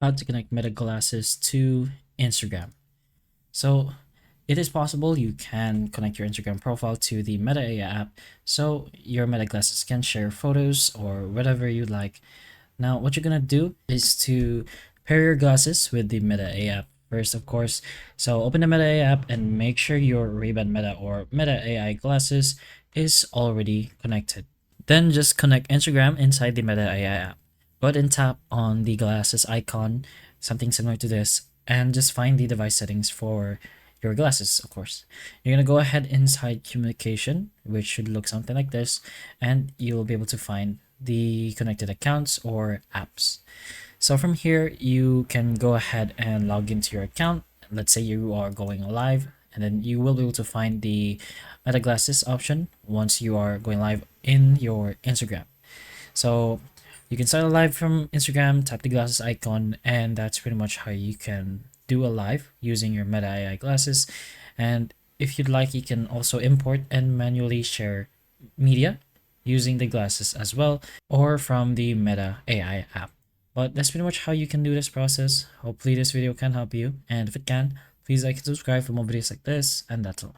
How to connect Meta glasses to Instagram. So it is possible you can connect your Instagram profile to the Meta AI app so your Meta glasses can share photos or whatever you like. Now, what you're gonna do is to pair your glasses with the Meta AI app first, of course. So open the Meta AI app and make sure your Ray-Ban Meta or Meta AI glasses is already connected. Then just connect Instagram inside the Meta AI app. Go ahead and tap on the glasses icon, something similar to this, and just find the device settings for your glasses, of course. You're gonna go ahead inside communication, which should look something like this, and you'll be able to find the connected accounts or apps. So from here, you can go ahead and log into your account. Let's say you are going live, and then you will be able to find the Meta Glasses option once you are going live in your Instagram. So you can start a live from Instagram, tap the glasses icon, and that's pretty much how you can do a live using your Meta AI glasses. And if you'd like, you can also import and manually share media using the glasses as well, or from the Meta AI app. But that's pretty much how you can do this process. Hopefully this video can help you, and if it can, please like and subscribe for more videos like this, and that's all.